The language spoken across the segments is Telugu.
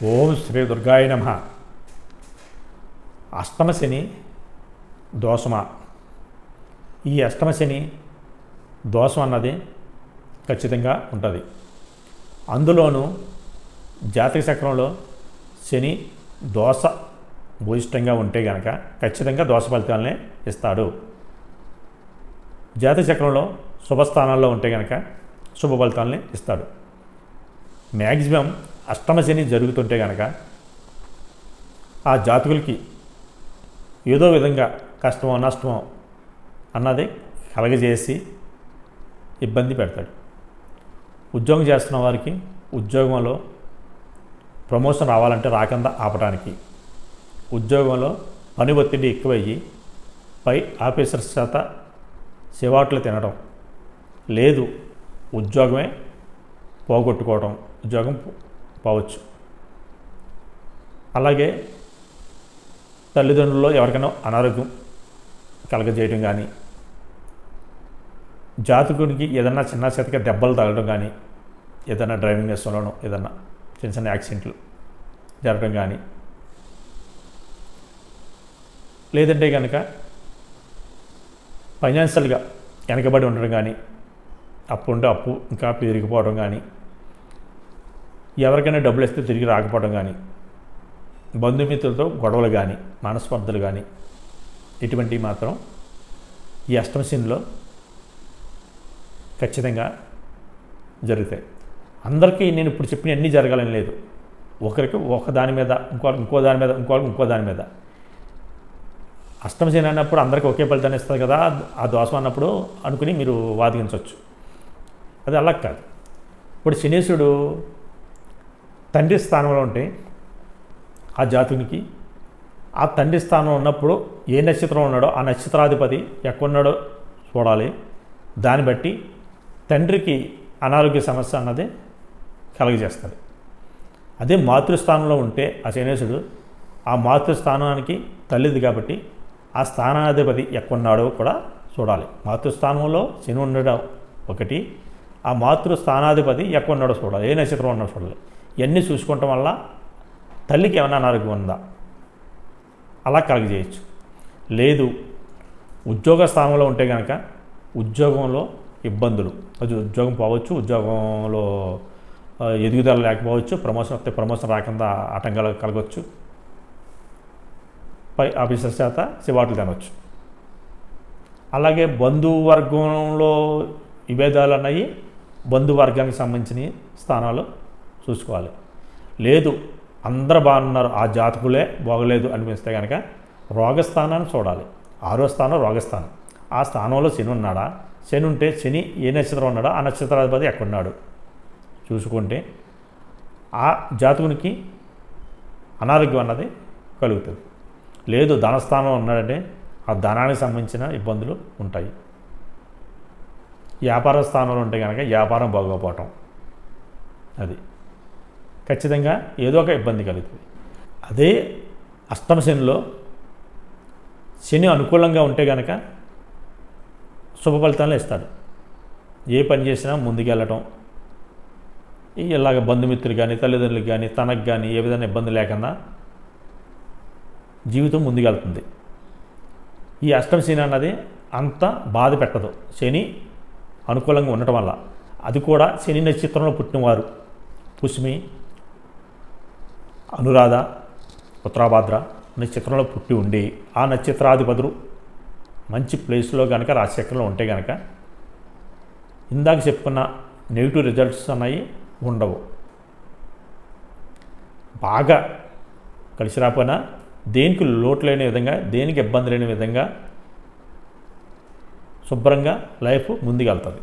ఓం శ్రీ దుర్గాయ నమః. అష్టమ శని దోషమా? ఈ అష్టమ శని దోషం అన్నది ఖచ్చితంగా ఉంటుంది. అందులోనూ జాతక చక్రంలో శని దోష భూయిష్టంగా ఉంటే కనుక ఖచ్చితంగా దోష ఫలితాలనే ఇస్తాడు. జాతక చక్రంలో శుభస్థానాల్లో ఉంటే కనుక శుభ ఫలితాలని ఇస్తాడు. మ్యాక్సిమం అష్టమ శని జరుగుతుంటే కనుక ఆ జాతకులకి ఏదో విధంగా కష్టమో నష్టమో అన్నది కలగజేసి ఇబ్బంది పెడతాడు. ఉద్యోగం చేస్తున్న వారికి ఉద్యోగంలో ప్రమోషన్ రావాలంటే రాకుండా ఆపడానికి, ఉద్యోగంలో పని ఒత్తిడి ఎక్కువయ్యి పై ఆఫీసర్స్ చేత చివాట్లు తినడం, లేదు ఉద్యోగమే పోగొట్టుకోవడం, ఉద్యోగం పోవచ్చు. అలాగే తల్లిదండ్రుల్లో ఎవరికైనా అనారోగ్యం కలగజేయడం కానీ, జాతకుడికి ఏదన్నా చిన్న చేతికి దెబ్బలు తగలడం కానీ, ఏదైనా డ్రైవింగ్ చేస్తుండడం, ఏదన్నా చిన్న చిన్న యాక్సిడెంట్లు జరగడం కానీ, లేదంటే కనుక ఫైనాన్షియల్గా వెనకబడి ఉండడం కానీ, అప్పు ఉంటే అప్పు ఇంకా పెరిగిపోవడం కానీ, ఎవరికైనా డబ్బులు ఇస్తే తిరిగి రాకపోవడం కానీ, బంధుమిత్రులతో గొడవలు కానీ, మనస్పర్ధలు కానీ, ఇటువంటివి మాత్రం ఈ అష్టమ శనిలో ఖచ్చితంగా జరుగుతాయి. అందరికీ నేను ఇప్పుడు చెప్పిన అన్నీ జరగాలని లేదు. ఒకరికి ఒక దాని మీద, ఇంకో దాని మీద, ఇంకో దాని మీద. అష్టమ శని అన్నప్పుడు అందరికీ ఒకే ఫలితాన్ని ఇస్తుంది కదా, ఆ దోషం అన్నప్పుడు అనుకుని మీరు వాదించవచ్చు. అది అలా కాదు. ఇప్పుడు శనీశ్వరుడు తండ్రి స్థానంలో ఉంటే ఆ జాతకునికి ఆ తండ్రి స్థానంలో ఉన్నప్పుడు ఏ నక్షత్రం ఉన్నాడో ఆ నక్షత్రాధిపతి ఎక్కడున్నాడో చూడాలి. దాన్ని బట్టి తండ్రికి అనారోగ్య సమస్య అన్నది కలుగజేస్తుంది. అదే మాతృస్థానంలో ఉంటే ఆ శనీశ్వరుడు ఆ మాతృస్థానానికి తల్లిది కాబట్టి ఆ స్థానాధిపతి ఎక్కడున్నాడో కూడా చూడాలి. మాతృస్థానంలో శని ఉండడం ఒకటి, ఆ మాతృస్థానాధిపతి ఎక్కడున్నాడో చూడాలి, ఏ నక్షత్రం ఉన్నాడో చూడాలి. ఇవన్నీ చూసుకోవటం వల్ల తల్లికి ఏమైనా అనారోగ్యం ఉందా అలా కలుగజేయచ్చు. లేదు ఉద్యోగ స్థానంలో ఉంటే కనుక ఉద్యోగంలో ఇబ్బందులు, అది ఉద్యోగం పోవచ్చు, ఉద్యోగంలో ఎదుగుదల లేకపోవచ్చు, ప్రమోషన్ వస్తే ప్రమోషన్ రాకుండా ఆటంకాలు కలగవచ్చు, పై ఆఫీసర్స్ చేత చివాట్లు తినవచ్చు. అలాగే బంధువర్గంలో విభేదాలు అన్నవి బంధువర్గానికి సంబంధించిన స్థానాలు చూసుకోవాలి. లేదు అందరూ బాగున్నారు, ఆ జాతకులే బాగలేదు అనిపిస్తే కనుక రోగస్థానాన్ని చూడాలి. 6వ స్థానం రోగస్థానం. ఆ స్థానంలో శని ఉన్నాడా, శని ఉంటే శని ఏ నక్షత్రం ఉన్నాడో ఆ నక్షత్రాధిపతి ఎక్కడున్నాడు చూసుకుంటే ఆ జాతకునికి అనారోగ్యం అన్నది కలుగుతుంది. లేదు ధనస్థానం ఉన్నాడంటే ఆ ధనానికి సంబంధించిన ఇబ్బందులు ఉంటాయి. వ్యాపార స్థానంలో ఉంటే కనుక వ్యాపారం బాగోపోవటం, అది ఖచ్చితంగా ఏదో ఒక ఇబ్బంది కలుగుతుంది. అదే అష్టమ శనిలో శని అనుకూలంగా ఉంటే కనుక శుభ ఫలితాలను ఇస్తాడు. ఏ పని చేసినా ముందుకెళ్ళటం, ఇలాగ బంధుమిత్రులు కానీ, తల్లిదండ్రులకు కానీ, తనకు కానీ ఏ విధంగా ఇబ్బంది లేకుండా జీవితం ముందుకెళ్తుంది. ఈ అష్టమ శని అన్నది అంత బాధ పెట్టదు శని అనుకూలంగా ఉండటం వల్ల. అది కూడా శని నక్షత్రంలో పుట్టినవారు పుష్మి, అనురాధ, ఉత్తరాభాద్ర నక్షత్రంలో పుట్టి ఉండి ఆ నక్షత్రాధిపతులు మంచి ప్లేస్లో కనుక రాశిచక్రంలో ఉంటే కనుక ఇందాక చెప్పుకున్న నెగిటివ్ రిజల్ట్స్ అన్నవి ఉండవు. బాగా కలిసి రాకపోయినా దేనికి లోటు లేని విధంగా, దేనికి ఇబ్బంది లేని విధంగా శుభ్రంగా లైఫ్ ముందుకెళ్తుంది.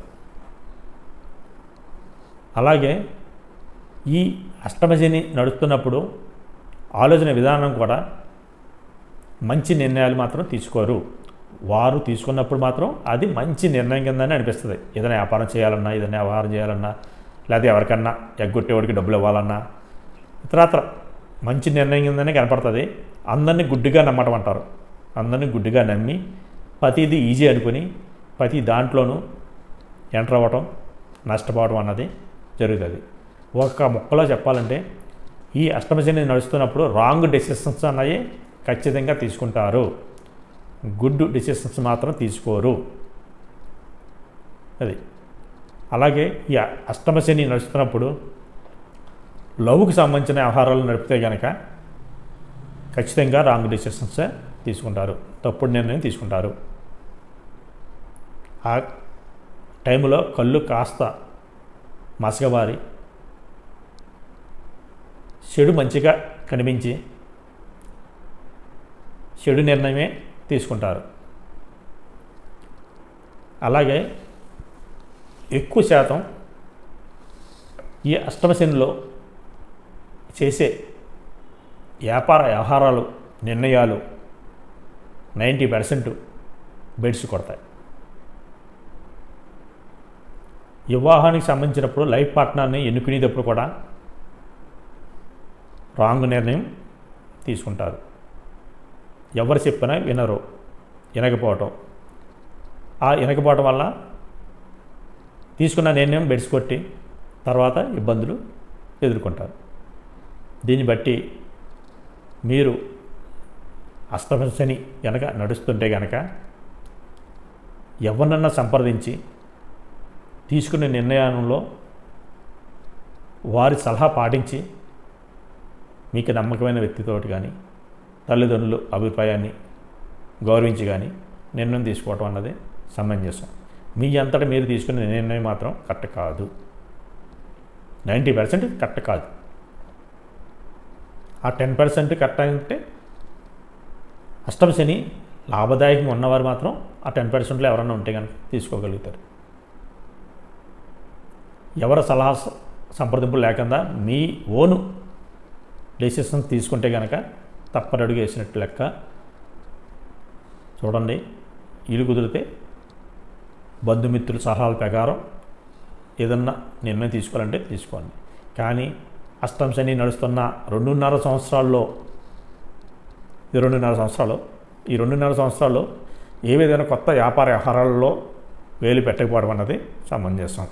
అలాగే ఈ అష్టమ శని నడుస్తున్నప్పుడు ఆలోచన విధానం కూడా మంచి నిర్ణయాలు మాత్రం తీసుకోరు. వారు తీసుకున్నప్పుడు మాత్రం అది మంచి నిర్ణయం కిందనే అనిపిస్తుంది. ఏదైనా వ్యాపారం చేయాలన్నా, ఏదైనా వ్యవహారం చేయాలన్నా, లేదా ఎవరికన్నా ఎగ్గొట్టేవాడికి డబ్బులు ఇవ్వాలన్నా, ఇతరత్ర మంచి నిర్ణయం కిందనే కనపడుతుంది. అందరినీ గుడ్డిగా నమ్మటం అంటారు. అందరినీ గుడ్డిగా నమ్మి ప్రతిదీ ఈజీ అనుకుని ప్రతి దాంట్లోనూ ఎంటర్ అవ్వటం, నష్టపోవడం అన్నది జరుగుతుంది. ఒక ముక్కలో చెప్పాలంటే ఈ అష్టమ శని నడుస్తున్నప్పుడు రాంగ్ డెసిషన్స్ అన్నవి ఖచ్చితంగా తీసుకుంటారు, గుడ్ డెసిషన్స్ మాత్రం తీసుకోరు. అది అలాగే ఈ అష్టమ శని నడుస్తున్నప్పుడు లవ్కి సంబంధించిన వ్యవహారాలు నడిపితే కనుక ఖచ్చితంగా రాంగ్ డెసిషన్స్ తీసుకుంటారు, తప్పుడు నిర్ణయం తీసుకుంటారు. ఆ టైంలో కళ్ళు కాస్త మసకబారి చెడు మంచిగా కనిపించి చెడు నిర్ణయమే తీసుకుంటారు. అలాగే ఎక్కువ శాతం ఈ అష్టమ శనిలో చేసే వ్యాపార వ్యవహారాలు నిర్ణయాలు 90% బెడ్స్ కొడతాయి. వివాహానికి సంబంధించినప్పుడు లైఫ్ పార్ట్నర్ని ఎన్నుకునేటప్పుడు కూడా రాంగ్ నిర్ణయం తీసుకుంటారు. ఎవరు చెప్పినా వినకపోవటం, ఆ వినకపోవటం వల్ల తీసుకున్న నిర్ణయం బెడ్స్ కొట్టి తర్వాత ఇబ్బందులు ఎదుర్కొంటారు. దీన్ని బట్టి మీరు అష్టమ శని కనుక నడుస్తుంటే కనుక ఎవరినన్నా సంప్రదించి తీసుకునే నిర్ణయంలో వారి సలహా పాటించి మీకు నమ్మకమైన వ్యక్తితోటి కానీ తల్లిదండ్రుల అభిప్రాయాన్ని గౌరవించి కానీ నిర్ణయం తీసుకోవటం అన్నది సమంజసం. మీ అంతటా మీరు తీసుకునే నిర్ణయం మాత్రం కరెక్ట్ కాదు, 90% కరెక్ట్ కాదు. ఆ 10% కరెక్ట్ అంటే అష్టమ శని లాభదాయకంగా ఉన్నవారు మాత్రం ఆ 10%లో ఎవరన్నా ఉంటే కనుక తీసుకోగలుగుతారు. ఎవరి సలహా సంప్రదింపులు లేకుండా మీ ఓను డెసిషన్స్ తీసుకుంటే కనుక తప్పనడుగు వేసినట్టు లెక్క. చూడండి, ఇల్లు కుదిరితే బంధుమిత్రుల సలహాల ప్రకారం ఏదన్నా నిర్ణయం తీసుకోవాలంటే తీసుకోండి. కానీ అష్టమ శని నడుస్తున్న 2.5 సంవత్సరాల్లో ఈ 2.5 సంవత్సరాల్లో ఏ విధంగా కొత్త వ్యాపార వ్యవహారాల్లో వేలు పెట్టకపోవడం అన్నది సమంజసం.